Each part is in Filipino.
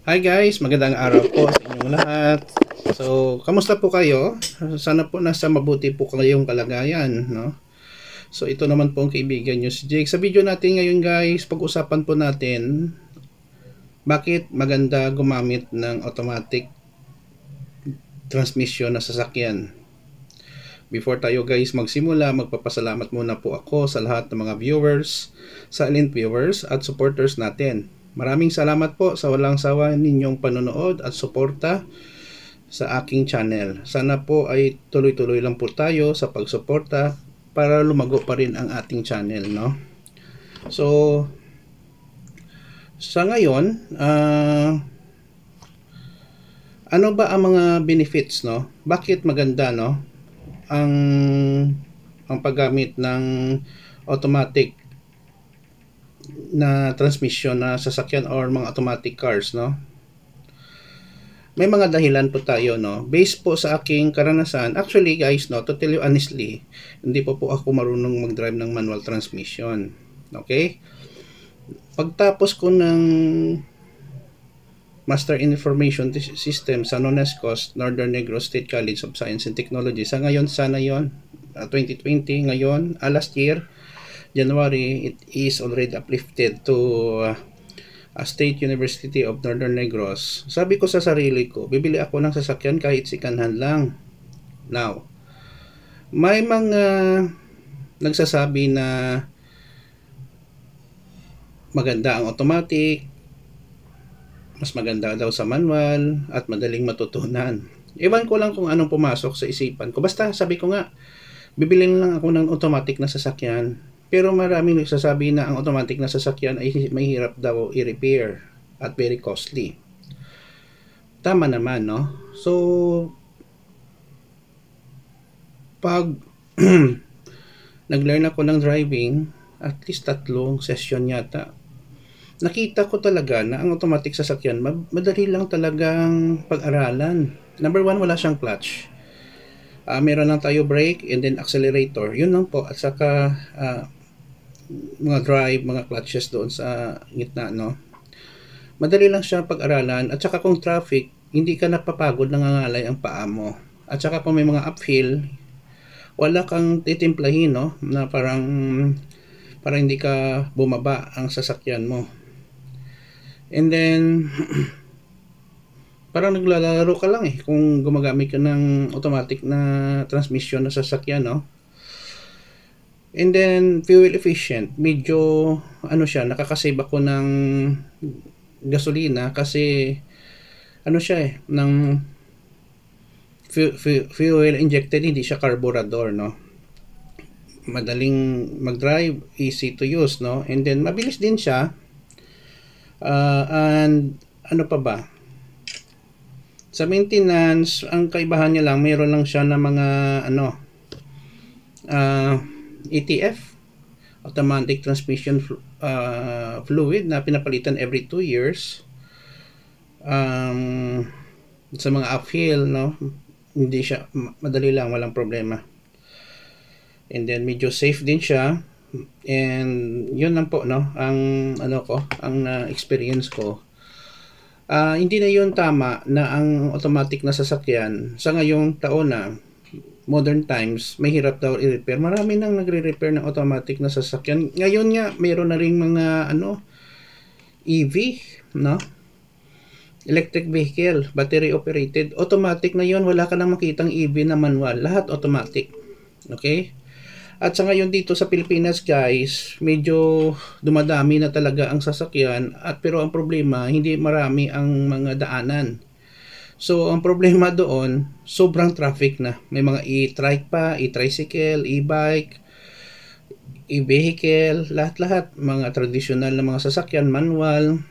Hi guys, magandang araw po sa inyong lahat. So, kamusta po kayo? Sana po nasa mabuti po kayong kalagayan, no? So, ito naman po ang kaibigan nyo si Jake. Sa video natin ngayon guys, pag-usapan po natin bakit maganda gumamit ng automatic transmission na sasakyan. Before tayo guys magsimula, magpapasalamat muna po ako sa lahat ng mga viewers, silent viewers at supporters natin. Maraming salamat po sa walang sawa ninyong panonood at suporta sa aking channel. Sana po ay tuloy-tuloy lang po tayo sa pagsuporta para lumago pa rin ang ating channel, no? So, sa ngayon, ano ba ang mga benefits, no? Bakit maganda, no? Ang paggamit ng automatic na transmission na sasakyan or mga automatic cars, no? May mga dahilan po tayo, no? Based po sa aking karanasan, actually guys, no, to tell you honestly, hindi po ako marunong mag-drive ng manual transmission. Okay? Pagtapos ko ng Master in Information System sa NONESCOS, Northern Negros State College of Science and Technology. Sa ngayon, sana yon 2020, ngayon, last year, January, it is already uplifted to State University of Northern Negros. Sabi ko sa sarili ko, bibili ako ng sasakyan kahit second hand lang. Now, may mga nagsasabi na maganda ang automatic, mas maganda daw sa manual, at madaling matutunan. Ewan ko lang kung anong pumasok sa isipan ko. Basta sabi ko nga, bibili lang ako ng automatic na sasakyan. Pero maraming nagsasabi na ang automatic na sasakyan ay mahirap daw i-repair at very costly. Tama naman, no? So, pag nag-learn ako ng driving, at least 3 session yata, nakita ko talaga na ang automatic sasakyan, madali lang talagang pag-aralan. Number 1, wala siyang clutch. Meron lang tayo brake and then accelerator. Yun lang po. At saka mga drive, mga clutches doon sa gitna, no? Madali lang siya pag-aralan. At saka kung traffic, hindi ka napapagod, nangangalay ang paa mo. At saka kung may mga uphill, wala kang titimplahin, no? Na parang hindi ka bumaba ang sasakyan mo. And then parang naglalaro ka lang kung gumagamit ka ng automatic na transmission na sasakyan, no? And then fuel efficient, medyo ano siya, nakakasave ako ng gasolina kasi ano siya ng fuel injected, hindi siya carburetor, no? Madaling mag-drive, easy to use, no? And then mabilis din siya. And ano pa ba? Sa maintenance, ang kaibahan niya lang, mayroon lang siya na mga ATF, automatic transmission fluid, na pinapalitan every 2 years. Sa mga uphill, no, hindi siya, madali lang, walang problema. And then medyo safe din siya. And yun lang po, no, ang experience ko. Hindi na yun tama na ang automatic na sasakyan sa ngayong taon na modern times, mahirap daw i-repair. Marami nang nagre-repair ng automatic na sasakyan. Ngayon nga, mayroon na ring mga EV, no? Electric vehicle, battery operated, automatic na yun. Wala ka nang makitang EV na manual. Lahat automatic. Okay? At sa ngayon dito sa Pilipinas guys, medyo dumadami na talaga ang sasakyan, pero ang problema, hindi marami ang mga daanan. So ang problema doon, sobrang traffic na. May mga e-trike pa, e-tricycle, e-bike, e-vehicle, lahat-lahat, mga traditional na mga sasakyan, manual.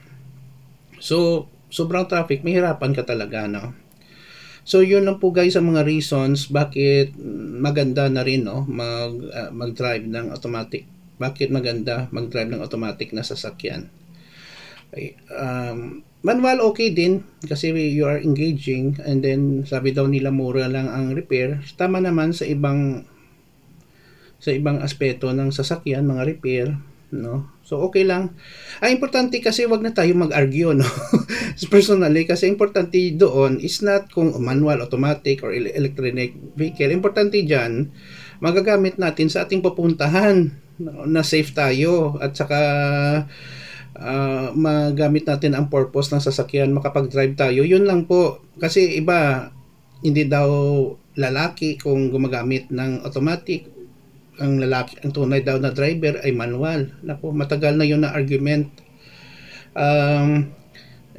So sobrang traffic, mahirapan ka talaga, no? So yun lang po guys ang mga reasons bakit maganda na rin, no, mag-drive ng automatic. Bakit maganda mag-drive ng automatic na sasakyan? Okay. Manual okay din kasi you are engaging, and then sabi daw nila mura lang ang repair. Tama naman sa ibang aspeto ng sasakyan, mga repair. no? So okay lang. Ang importante kasi wag na tayo mag-argue, no? Personally, kasi importante doon is not kung manual, automatic, or electronic vehicle. Importante dyan, magagamit natin sa ating pupuntahan, na safe tayo, at saka magamit natin ang purpose ng sasakyan, makapag-drive tayo. Yun lang po. Kasi iba, hindi daw lalaki kung gumagamit ng automatic, ang lalaki, ang tunay daw na driver ay manual. Naku, matagal na yun na argument.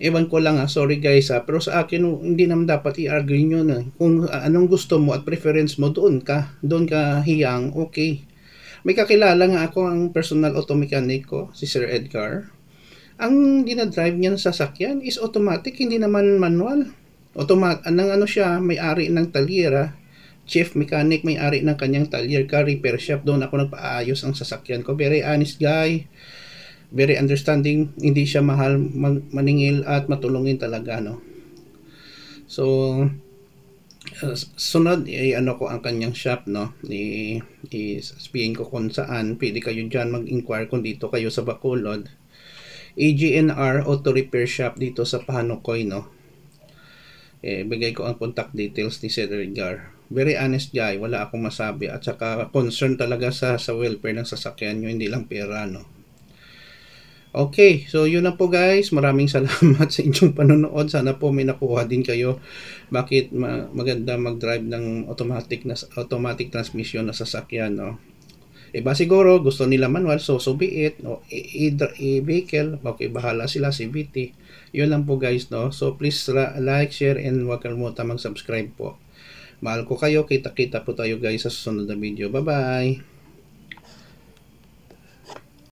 Ewan ko lang sorry guys pero sa akin hindi naman dapat i-argue nyo na. Kung anong gusto mo at preference mo, doon ka hiyang, okay. May kakilala nga ako, ang personal auto mechanic ko, si Sir Edgar. Ang dinadrive niya ng sasakyan is automatic, hindi naman manual. Ano siya, may-ari ng talyera, chief mechanic, may-ari ng kanyang talyer car repair shop. Doon ako nagpaayos ang sasakyan ko. Very honest guy, very understanding, hindi siya mahal maningil at matulungin talaga, no. So sunod ano ko ang kanyang shop, no. Sabihin ko kung saan pwede kayo dyan mag-inquire kung dito kayo sa Bacolod. AGNR Auto Repair Shop dito sa Pahanukoy, no. Bigay ko ang contact details ni Sir Edgar. Very honest guy, wala akong masabi, at saka concern talaga sa welfare ng sasakyan nyo, hindi lang pera, no. Okay, so yun na po guys. Maraming salamat sa inyong panonood. Sana po may nakuha din kayo bakit maganda mag-drive ng automatic transmission na sasakyan, no. Iba siguro gusto nila manual, so be it, no. Vehicle, okay, bahala sila, CVT. Yun lang po guys, no. So please like, share, and huwag kalimutan mag-subscribe po. Mahal ko kayo. Kita-kita po tayo guys sa susunod na video. Bye bye.